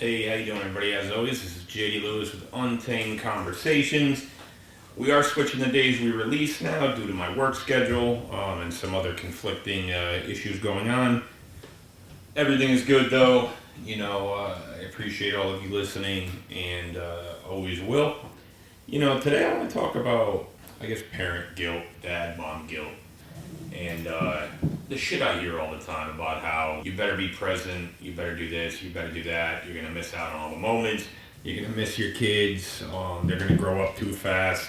Hey, how you doing, everybody? As always, this is JD Lewis with Untamed Conversations. We are switching the days we release now due to my work schedule and some other conflicting issues going on. Everything is good, though. I appreciate all of you listening and always will. Today I want to talk about, parent guilt, dad, mom guilt. And the shit I hear all the time about how you better be present, you better do this, you better do that, you're going to miss out on all the moments, you're going to miss your kids, they're going to grow up too fast.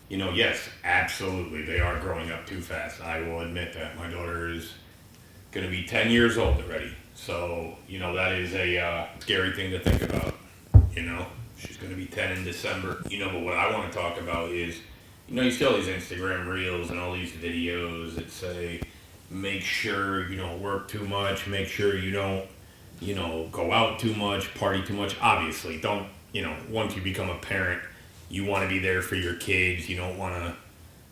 Yes, absolutely, they are growing up too fast. I will admit that. My daughter is going to be 10 years old already. So, that is a scary thing to think about. She's going to be 10 in December. But what I want to talk about is, you see all these Instagram reels and all these videos that say, make sure you don't work too much, make sure you don't, go out too much, party too much. Obviously, don't, once you become a parent, you want to be there for your kids. You don't want to,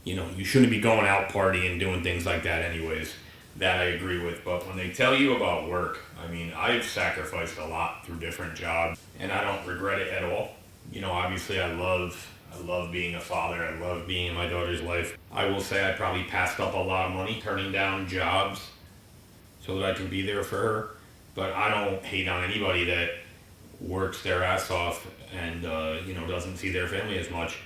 you shouldn't be going out partying, doing things like that anyways. That I agree with. But when they tell you about work, I've sacrificed a lot through different jobs, and I don't regret it at all. Obviously I love being a father. I love being in my daughter's life. I will say I probably passed up a lot of money turning down jobs so that I can be there for her. But I don't hate on anybody that works their ass off and, doesn't see their family as much.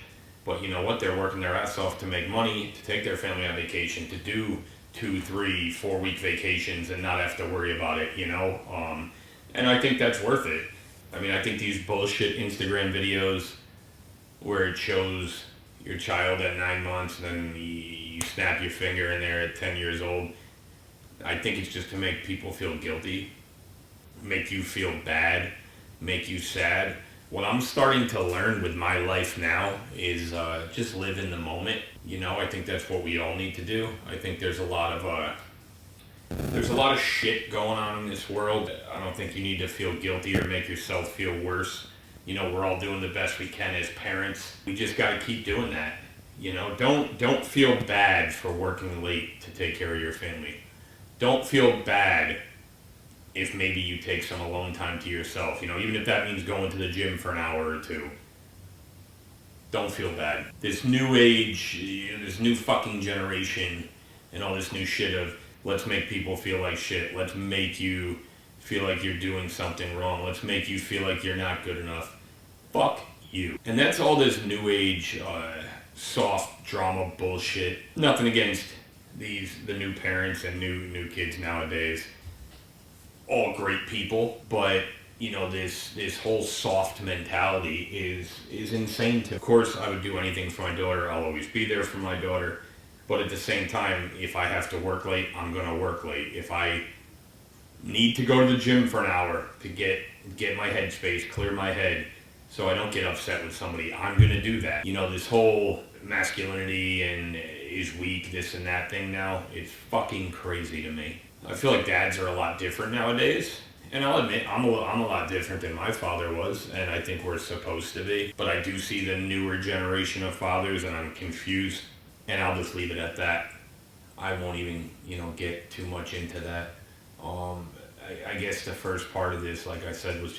But you know what? They're working their ass off to make money, to take their family on vacation, to do 2, 3, 4 week vacations and not have to worry about it, and I think that's worth it. I think these bullshit Instagram videos where it shows your child at 9 months and then you snap your finger and they're at 10 years old. I think it's just to make people feel guilty, make you feel bad, make you sad. What I'm starting to learn with my life now is just live in the moment. I think that's what we all need to do. I think there's a lot of shit going on in this world. I don't think you need to feel guilty or make yourself feel worse. We're all doing the best we can as parents. We just got to keep doing that. Don't feel bad for working late to take care of your family. Don't feel bad if maybe you take some alone time to yourself. Even if that means going to the gym for an hour or two. Don't feel bad. This new age, this new fucking generation, and all this new shit of let's make people feel like shit. Let's make you feel like you're doing something wrong. Let's make you feel like you're not good enough. Fuck you. And that's all this new age, soft drama bullshit. Nothing against the new parents and new kids nowadays. All great people, but this whole soft mentality is insane to me. Of course, I would do anything for my daughter. I'll always be there for my daughter. But at the same time, if I have to work late, I'm going to work late. If I need to go to the gym for an hour to get my headspace, clear my head, so I don't get upset with somebody, I'm going to do that. This whole masculinity and is weak, this and that thing now, it's fucking crazy to me. I feel like dads are a lot different nowadays. And I'll admit, I'm a lot different than my father was, and I think we're supposed to be. But I do see the newer generation of fathers, and I'm confused. And I'll just leave it at that. I won't even, get too much into that. I guess the first part of this, like I said, was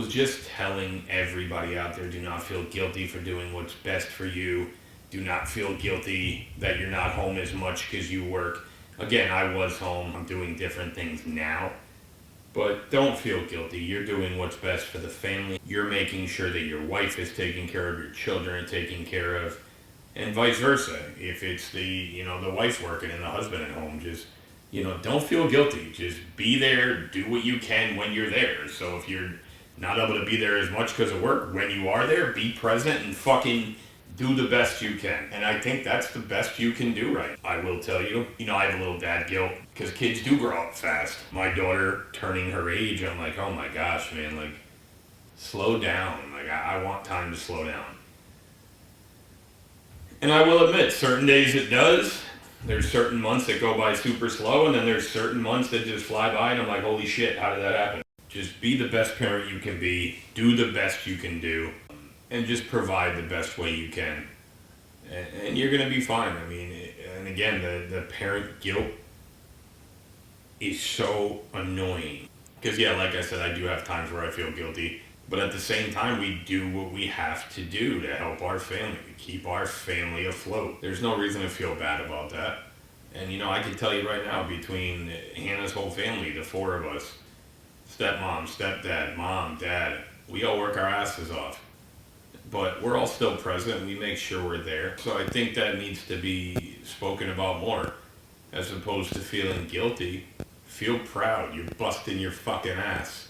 just telling everybody out there, do not feel guilty for doing what's best for you. Do not feel guilty that you're not home as much because you work. Again, I was home. I'm doing different things now. But don't feel guilty. You're doing what's best for the family. You're making sure that your wife is taken care of, your children are taken care of, and vice versa. If it's the wife working and the husband at home, just, don't feel guilty. Just be there, do what you can when you're there. So if you're not able to be there as much because of work, when you are there, be present and fucking do the best you can. And I think that's the best you can do right. I will tell you, I have a little dad guilt because kids do grow up fast. My daughter turning her age, I'm like, oh my gosh, man, like, slow down. Like, I want time to slow down. And I will admit, certain days it does. There's certain months that go by super slow, and then there's certain months that just fly by, and I'm like, holy shit, how did that happen? Just be the best parent you can be, do the best you can do, and just provide the best way you can. And you're going to be fine. And again, the parent guilt is so annoying Because, yeah, like I said, I do have times where I feel guilty. But at the same time, we do what we have to do to help our family, to keep our family afloat. There's no reason to feel bad about that. And, I can tell you right now, between Hannah's whole family, the four of us, stepmom, stepdad, mom, dad, we all work our asses off. But we're all still present. We make sure we're there. So I think that needs to be spoken about more. As opposed to feeling guilty, feel proud. You're busting your fucking ass.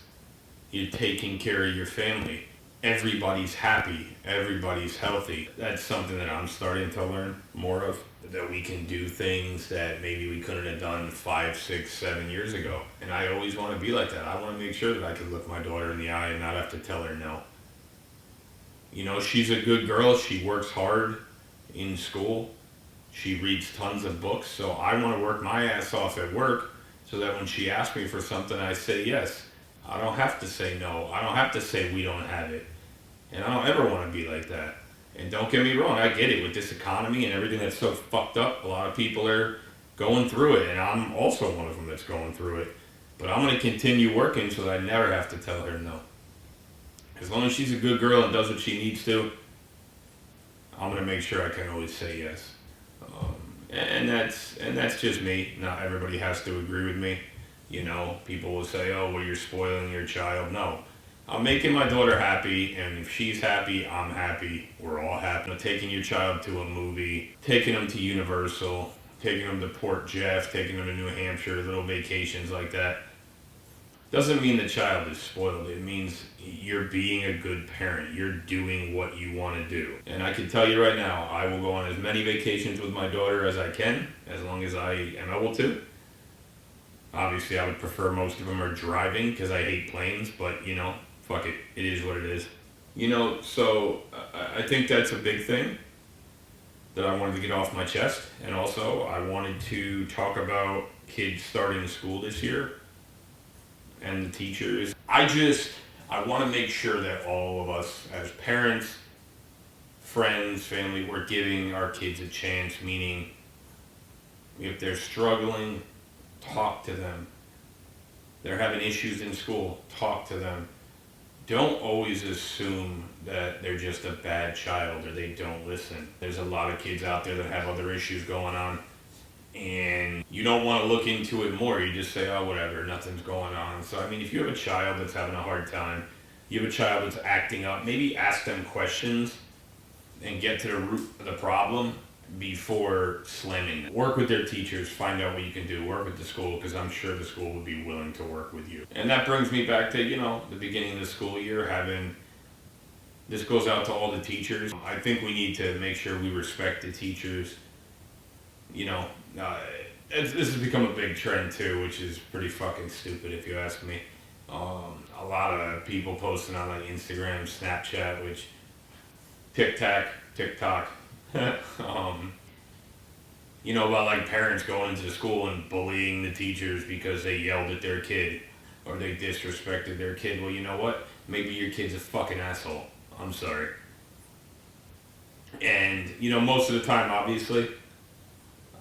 You're taking care of your family. Everybody's happy. Everybody's healthy. That's something that I'm starting to learn more of. That we can do things that maybe we couldn't have done 5, 6, 7 years ago. And I always want to be like that. I want to make sure that I can look my daughter in the eye and not have to tell her no. She's a good girl. She works hard in school. She reads tons of books. So I want to work my ass off at work so that when she asks me for something, I say yes. I don't have to say no. I don't have to say we don't have it. And I don't ever want to be like that. And don't get me wrong, I get it with this economy and everything that's so fucked up. A lot of people are going through it, and I'm also one of them that's going through it. But I'm going to continue working so that I never have to tell her no. As long as she's a good girl and does what she needs to, I'm going to make sure I can always say yes. And that's just me. Not everybody has to agree with me. People will say, oh, well, you're spoiling your child. No. I'm making my daughter happy, and if she's happy, I'm happy. We're all happy. Taking your child to a movie, taking them to Universal, taking them to Port Jeff, taking them to New Hampshire, little vacations like that, doesn't mean the child is spoiled. It means you're being a good parent. You're doing what you want to do. And I can tell you right now, I will go on as many vacations with my daughter as I can, as long as I am able to. Obviously, I would prefer most of them are driving because I hate planes, but, fuck it. It is what it is. So I think that's a big thing that I wanted to get off my chest. And also, I wanted to talk about kids starting school this year and the teachers. I want to make sure that all of us as parents, friends, family, we're giving our kids a chance, meaning if they're struggling, talk to them. They're having issues in school, talk to them. Don't always assume that they're just a bad child or they don't listen. There's a lot of kids out there that have other issues going on, and you don't want to look into it more. You just say, oh, whatever, nothing's going on. So, if you have a child that's having a hard time, you have a child that's acting up, maybe ask them questions and get to the root of the problem before slamming them. Work with their teachers, find out what you can do. Work with the school, because I'm sure the school would be willing to work with you. And that brings me back to, the beginning of the school year, this goes out to all the teachers. I think we need to make sure we respect the teachers. This has become a big trend too, which is pretty fucking stupid if you ask me. A lot of people posting on like Instagram, Snapchat, which TikTok, about like parents going into the school and bullying the teachers because they yelled at their kid or they disrespected their kid. Well, you know what? Maybe your kid's a fucking asshole. I'm sorry. And, most of the time, obviously,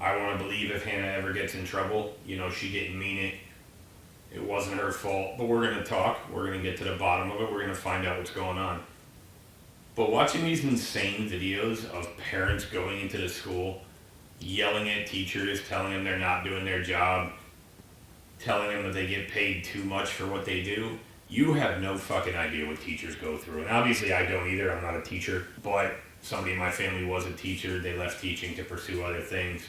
I want to believe if Hannah ever gets in trouble, she didn't mean it. It wasn't her fault. But we're going to talk. We're going to get to the bottom of it. We're going to find out what's going on. But watching these insane videos of parents going into the school, yelling at teachers, telling them they're not doing their job, telling them that they get paid too much for what they do, you have no fucking idea what teachers go through. And obviously I don't either. I'm not a teacher. But somebody in my family was a teacher. They left teaching to pursue other things.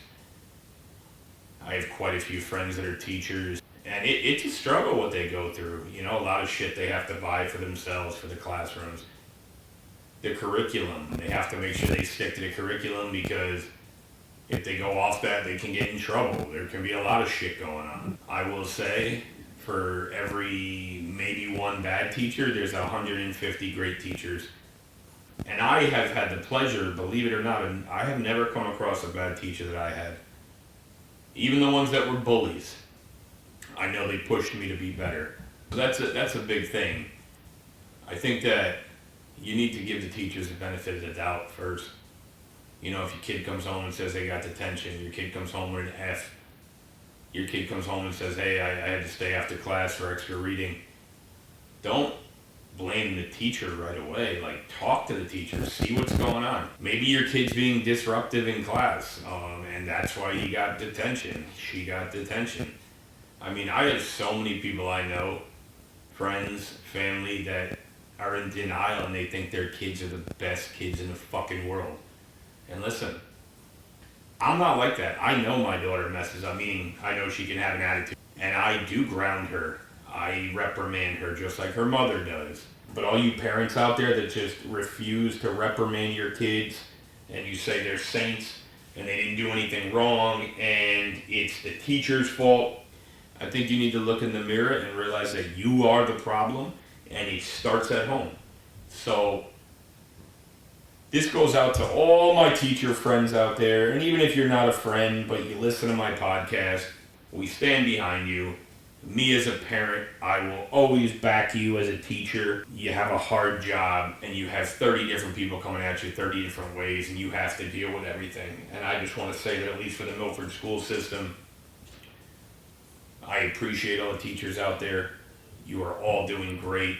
I have quite a few friends that are teachers. And it's a struggle what they go through. A lot of shit they have to buy for themselves, for the classrooms. The curriculum. They have to make sure they stick to the curriculum because if they go off that, they can get in trouble. There can be a lot of shit going on. I will say, for every maybe one bad teacher, there's 150 great teachers. And I have had the pleasure, believe it or not, and I have never come across a bad teacher that I had. Even the ones that were bullies. I know they pushed me to be better. So that's a big thing. I think that you need to give the teachers the benefit of the doubt first. If your kid comes home and says they got detention, your kid comes home with an F, Your kid comes home and says, hey, I had to stay after class for extra reading. Don't blame the teacher right away. Like, talk to the teacher, see what's going on. Maybe your kid's being disruptive in class, and that's why he got detention. She got detention. I mean, I have so many people I know, friends, family, that are in denial and they think their kids are the best kids in the fucking world. And listen, I'm not like that. I know my daughter messes up, meaning I know she can have an attitude. And I do ground her. I reprimand her just like her mother does. But all you parents out there that just refuse to reprimand your kids and you say they're saints and they didn't do anything wrong and it's the teacher's fault, I think you need to look in the mirror and realize that you are the problem and it starts at home. So this goes out to all my teacher friends out there, and even if you're not a friend but you listen to my podcast, we stand behind you. Me as a parent, I will always back you as a teacher. You have a hard job and you have 30 different people coming at you 30 different ways and you have to deal with everything. And I just want to say that at least for the Milford school system, I appreciate all the teachers out there. You are all doing great.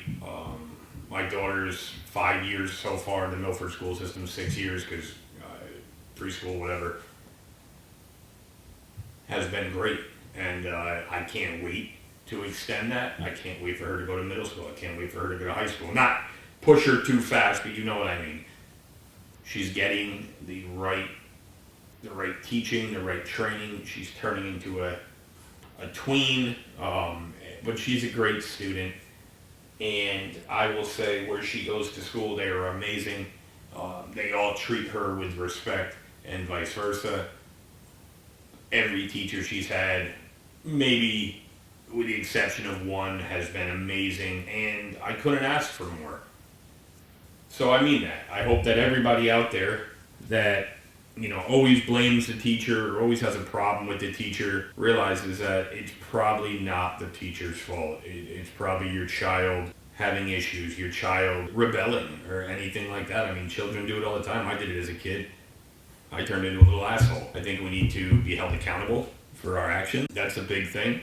My daughter's 5 years so far in the Milford school system, 6 years because preschool, whatever, has been great. And I can't wait to extend that. I can't wait for her to go to middle school. I can't wait for her to go to high school. Not push her too fast, but you know what I mean. She's getting the right teaching, the right training. She's turning into a tween, but she's a great student. And I will say where she goes to school, they are amazing. They all treat her with respect and vice versa. Every teacher she's had, maybe with the exception of one, has been amazing, and I couldn't ask for more. So I mean that. I hope that everybody out there that, you know, always blames the teacher or always has a problem with the teacher realizes that it's probably not the teacher's fault. It's probably your child having issues, your child rebelling or anything like that. I mean, children do it all the time. I did it as a kid. I turned into a little asshole. I think we need to be held accountable for our actions. That's a big thing.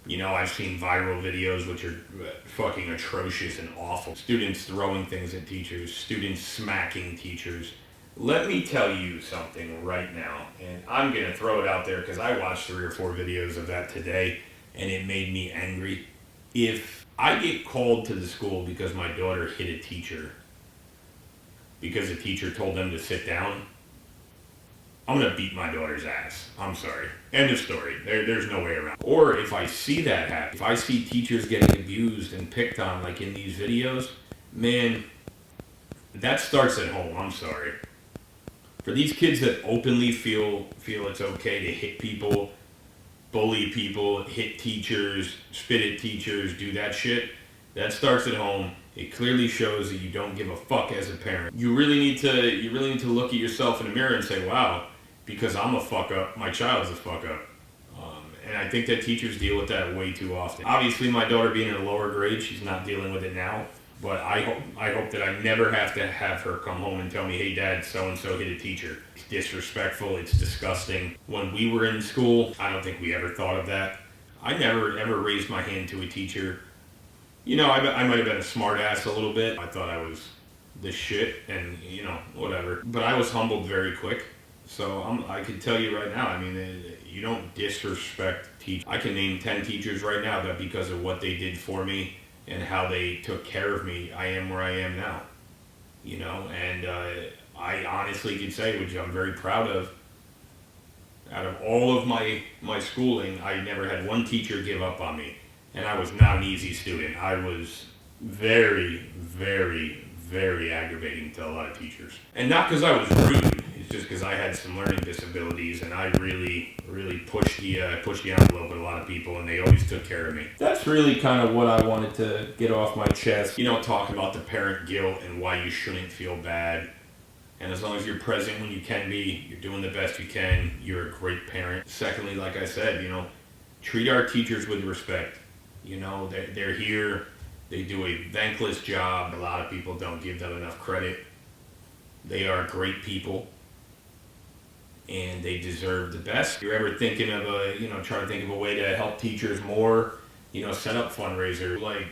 You know, I've seen viral videos which are fucking atrocious and awful. Students throwing things at teachers, students smacking teachers. Let me tell you something right now, and I'm going to throw it out there because I watched 3 or 4 videos of that today, and it made me angry. If I get called to the school because my daughter hit a teacher, because the teacher told them to sit down, I'm going to beat my daughter's ass. I'm sorry. End of story. There's no way around. Or if I see that happen, if I see teachers getting abused and picked on like in these videos, man, that starts at home. I'm sorry. For these kids that openly feel it's okay to hit people, bully people, hit teachers, spit at teachers, do that shit, that starts at home. It clearly shows that you don't give a fuck as a parent. You really need to look at yourself in the mirror and say, wow, because I'm a fuck up, my child's a fuck up. And I think that teachers deal with that way too often. Obviously, my daughter being in a lower grade, she's not dealing with it now. But I hope that I never have to have her come home and tell me, hey, Dad, so-and-so hit a teacher. It's disrespectful. It's disgusting. When we were in school, I don't think we ever thought of that. I never, ever raised my hand to a teacher. You know, I might have been a smart ass a little bit. I thought I was the shit and, you know, whatever. But I was humbled very quick. So I can tell you right now, I mean, you don't disrespect teachers. I can name 10 teachers right now that because of what they did for me and how they took care of me, I am where I am now. You know, and I honestly can say, which I'm very proud of, out of all of my schooling, I never had one teacher give up on me. And I was not an easy student. I was very, very, very aggravating to a lot of teachers. And not because I was rude, it's just because I had some learning disabilities and I really, really pushed the envelope with a lot of people and they always took care of me. That's really kind of what I wanted to get off my chest. You know, talking about the parent guilt and why you shouldn't feel bad. And as long as you're present when you can be, you're doing the best you can, you're a great parent. Secondly, like I said, you know, treat our teachers with respect. You know, they're here, they do a thankless job. A lot of people don't give them enough credit. They are great people. and they deserve the best. If you're ever thinking of try to think of a way to help teachers more, set up fundraisers like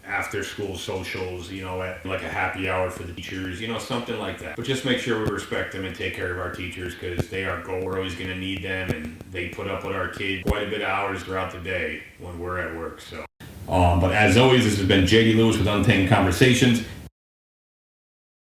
after school socials, at like a happy hour for the teachers, something like that. But just make sure we respect them and take care of our teachers because they are gold. We're always going to need them, and they put up with our kids quite a bit of hours throughout the day when we're at work. So, but as always, this has been JD Lewis with Untamed Conversations.